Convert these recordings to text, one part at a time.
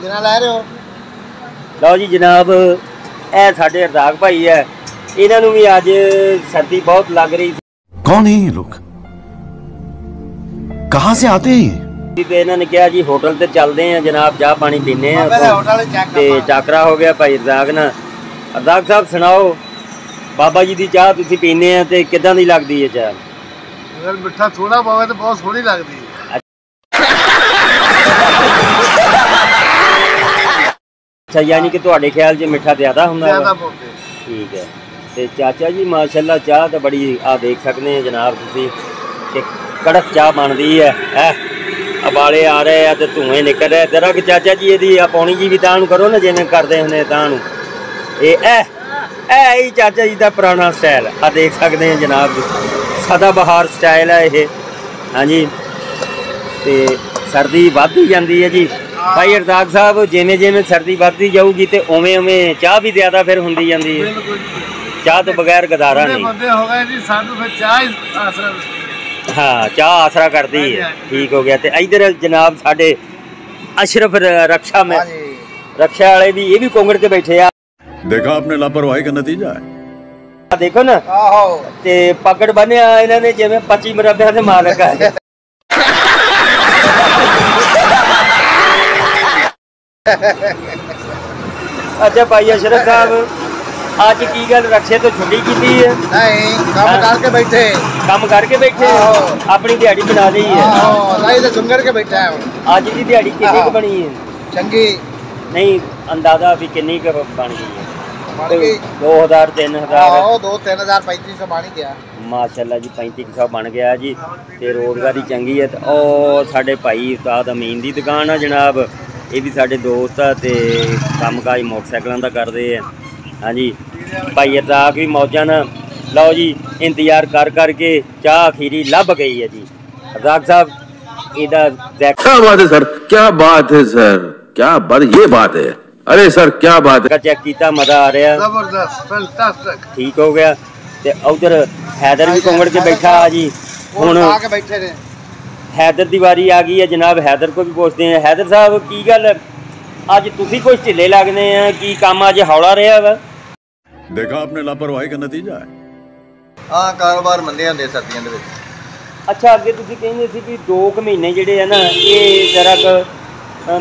बिना लै रहे हो। लो जी जनाब, ए साडे रजाक भाई है, इन्हों भी अज सर्दी बहुत लग रही। कौन है ये लोग, कहाँ से आते हैं? इन्होंने कहा जी होटल ते चलते हैं जनाब, चाह पानी पीने हैं। ते चाकरा हो गया भाई रजाक ना। रजाक साहब सुनाओ, बाबा जी की चाह तुसी पीने हैं ते किदां दी लगदी है चाह? अगर मिठा थोड़ा पावे तो बहुत सोहनी लगदी है। अच्छा, यानी कि तुहाडे ख्याल च मिठा ज्यादा हुंदा है? ज्यादा पाउंदे। ठीक है। ते चाचा जी माशाल्लाह चाह तो बड़ी आ देख सकते हैं जनाब तुसी कि कड़क चाह बनती है, उबाले आ रहे हैं तो धुएं निकल रहे। जरा कि चाचा जी यदि पौनी जी भी तां करो ना जिवें करते होंगे तां ही चाचा जी का पुराना स्टाइल आ देख सकते हैं जनाब, सदाबहार स्टाइल है ये। हाँ जी, तो सर्दी बढ़ती जाती है जी भाई रजाक साहब, जिमें जिमें सर्दी बढ़ती जाऊगी तो उवें उवें चाह भी ज्यादा फिर होंदी जाती है। चाह तो बगैर गुजारा नहीं। हाँ, चाह आसरा करती है। ठीक हो गया। तो इधर जनाब साडे अशरफ रक्षा में रक्षा वाले भी ये भी कोंगड़ के बैठे आ। देखा आपने लापरवाही का नतीजा है। देखो ना, ते पकड़ बनिया इन्होंने जिवें 25 मुरब्बियां से मार रखा है। अच्छा भाई अशरफ साहब, आज की गल रक्षे तो छुट्टी की है? नहीं, काम करके बैठे। काम करके बैठे अपनी दिहाड़ी बना ली है? सुन के बैठा है। आज की दिहाड़ी कितनी बनी है? चंगी नहीं, अंदाजा भी कितनी बन गई है? 2000 3000 2-3000 3500 बन गया माशाल्लाह जी। 3500 बन गया जी। ते रोजगारी चंगी है। तो साडे भाई उस्ताद अमीन दी दुकान है जनाब, ये भी साडे दोस्त है ते काम काज मोटरसाइकिलों का करते हैं। हाँ जी, भाई रजाक भी मौजा ना। लो जी, इंतजार कर करके चाह अखीरी लभ गई है जी। रजाक साहब इधर क्या बात है सर, क्या बात है सर, क्या बात, ये बात है। अरे सर क्या बात है। चेक किया, मजा आ रहा, जबरदस्त, फैंटास्टिक। ठीक हो गया। ते उधर हैदर भी कोंगड़ के बैठा जी। हुण बैठे ने हैदर की वारी आ गई है जनाब, हैदर को भी पूछते हैं। हैदर साहब की गल अज तुसी कुछ ढिले लगने हैं, कि काम अज हौला रहा वा? देखा आपने लापरवाही का नतीजा है। हाँ, कारोबार मंदे होंदे सर्दियों दे विच। अच्छा, अगे तुसी कहंदे सी कि 2 महीने जिहड़े है ना, ये जरा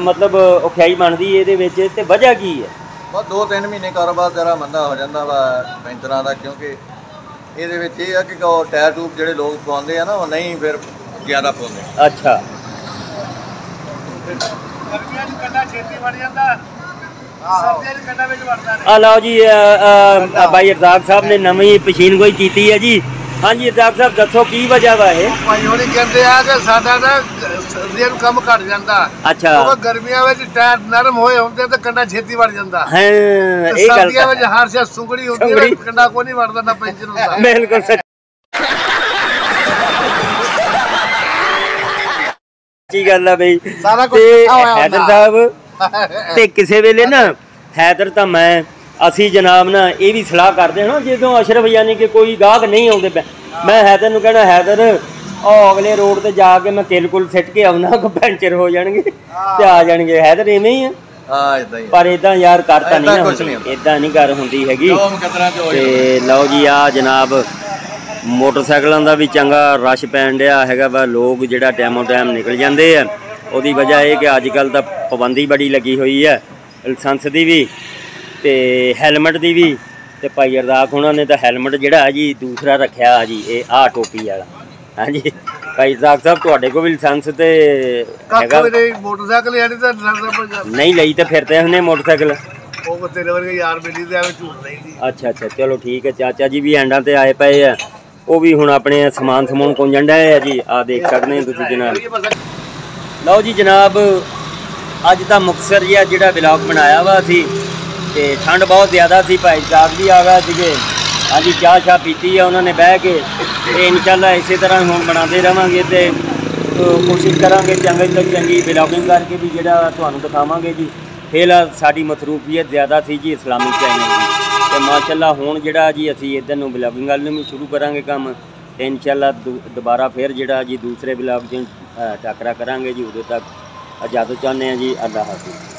मतलब औखियाई बनदी है इहदे विच, ते वजह की है? बस 2-3 महीने कारोबार जरा मंदा हो जाता वा पेंचरां दा, क्योंकि ਇਹਦੇ ਵਿੱਚ ਇਹ ਆ ਕਿ ਟਾਇਰ ਟੂਬ ਜਿਹੜੇ ਲੋਕ ਪਵਾਉਂਦੇ ਆ ਨਾ ਉਹ ਨਹੀਂ ਫਿਰ ਜ਼ਿਆਦਾ ਪਾਉਂਦੇ। ਅੱਛਾ, ਗਰਮੀਆਂ 'ਚ ਕੰਡਾ ਛੇਤੀ ਵੜ ਜਾਂਦਾ, ਸਰਦੀਆਂ 'ਚ ਕੰਡਾ ਵਿੱਚ ਵੜਦਾ ਨਹੀਂ। ਆ ਲਓ ਜੀ, ਭਾਈ ਰਜ਼ਾਕ ਸਾਹਿਬ ਨੇ ਨਵੀਂ ਪਸ਼ੀਨ ਕੋਈ ਕੀਤੀ ਹੈ ਜੀ। हाँ जी रजाक साहब दसो की वजह वा है? भाई होनी कहते हैं कि साडा ना सर्दियां नूं कम घट जांदा। अच्छा, क्योंकि गर्मियां विच टायर नरम होए हुंदे ते कंडा छेती वड़ जांदा है। ये गल सर्दियां विच हर शे सुंगड़ी हुंदी है, कंडा कोई नहीं वड़दा, ना पेंशन हुंदा। बिल्कुल सच्ची गल है भाई। सारा कुछ हैदर साहब ते किसे वेले ना हैदर तां मैं असी जनाब ना ये भी सलाह करते हैं ना, जो अशरफ यानी कि कोई गाहक नहीं आते, मैं हैदर नूं कहना हैदर अगले रोड ते जाके मैं किल कुल सिट के आउना, पैंचर हो जाएंगे ते आ जाएंगे। हैदर इवें ही है। पर इदा यार करता नहीं ना, इदा नहीं कर होंदी हैगी। ते लो जी आ जनाब मोटरसाइकिलों का भी चंगा रश पैन दिया है वा, लोग जिहड़ा टाइमों टाइम निकल जाते हैं। उसकी वजह यह कि अजकल तो पाबंदी बड़ी लगी हुई है, लाइसेंस की भी ते हैलमेट की भी। तो भाई रजाक उन्होंने तो हैलमेट जोड़ा जी दूसरा रखा जी, ये आ टोपी वाला। हाँ जी भाई रजाक साहब, तुहाडे को भी लाइसेंस तो मोटरसाइकिल नहीं लई तो फिरते हमने मोटरसाइकिल। अच्छा अच्छा, चलो ठीक है। चाचा जी भी एंडा ते आए पे है, वो भी हुण अपने समान समून कुंजन डे है जी। आ देख सकते हैं तुसीं जनाब। लो जी जनाब, अज तो मुक्तसर जिहा जिहड़ा ब्लॉग बनाया वा सी, ते ठंड बहुत ज़्यादा सी। भाई साहब भी आ गए थे। हाँ जी, चाह शाह पीती है उन्होंने बह के, इंशाल्लाह इसी तरह हम बनाते रहेंगे तो कोशिश करांगे चंगी तो चंगी ब्लॉगिंग करके भी जिहड़ा तुहानूं दिखावांगे जी। फिलहाल साडी मसरूफीयत ज़्यादा थी जी इस्लामिक चैनल की, तो माशाल्लाह हुण जिहड़ा जी असीं इधर नूं ब्लॉगिंग वाल नूं भी शुरू करांगे काम, तो इंशाल्लाह दोबारा फिर जिहड़ा जी दूसरे ब्लॉग च टकरा करांगे जी। उदों तक इजाज़त चाहते हैं जी। अल्लाह हाफिज़।